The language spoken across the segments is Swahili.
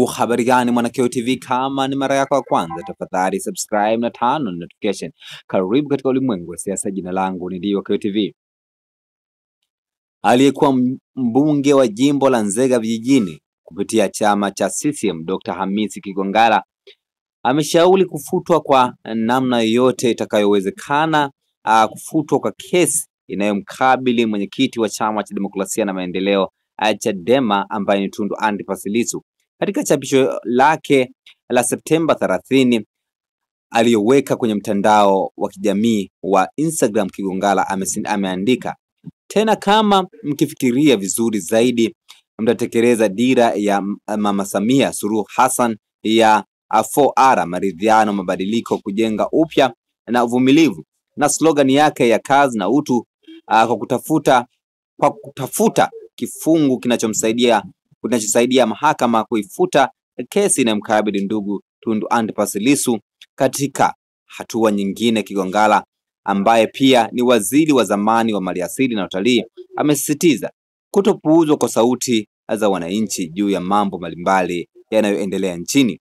Habari gani mwana Keo TV, kama ni mara yako ya kwanza tafadhali subscribe na turn on notification. Karibu katika ulimwengu wa siasa. Jina langu ni Dio Keo TV. Aliyekuwa mbunge wa jimbo la Nzega vijijini kupitia chama cha CCM Dr. Hamisi Kigwangalla ameshauri kufutwa kwa namna yoyote itakayowezekana kufutwa kwa kesi inayomkabili mwenyekiti wa chama cha demokrasia na maendeleo Chadema ambaye ni Tundu Antipas Lissu. Katika chapisho lake la Septemba 30 aliyoweka kwenye mtandao wa kijamii wa Instagram, Kigwangalla ameandika, tena kama mkifikiria vizuri zaidi mtatekeleza dira ya Mama Samia Suluhu Hassan ya 4R: maridhiano, mabadiliko, kujenga upya na uvumilivu, na slogan yake ya kazi na utu, kwa kutafuta kifungu kinachosaidia mahakama kuifuta kesi inayomkabili ndugu Tundu Antipas Lissu. Katika hatua nyingine, Kigwangalla ambaye pia ni waziri wa zamani wa maliasili na utalii amesisitiza kutopuuzwa kwa sauti za wananchi juu ya mambo mbalimbali yanayoendelea nchini.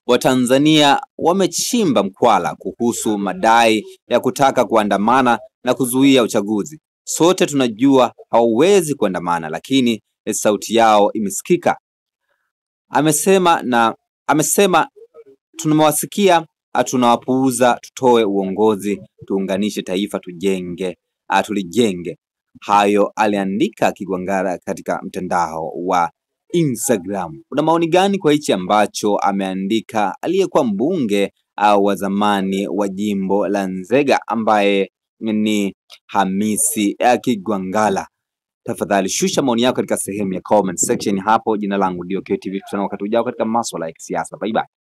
Watanzania wamechimba mkwala kuhusu madai ya kutaka kuandamana na kuzuia uchaguzi. Sote tunajua hawawezi kuandamana, lakini sauti yao imesikika. Amesema tunawasikia, tunawapuuza, tutoe uongozi, tuunganishe taifa, tulijenge. Hayo aliandika Kigwangalla katika mtandao wa Instagram. Una maoni gani kwa hichi ambacho ameandika aliyekuwa mbunge wa zamani wa jimbo la Nzega ambaye ni Hamisi Kigwangalla? Tafadhali shusha maoni yako katika sehemu ya comment section hapo. Jina langu ndio Keo TV. Tutana wakati ujao katika masuala ya kisiasa. Bye bye.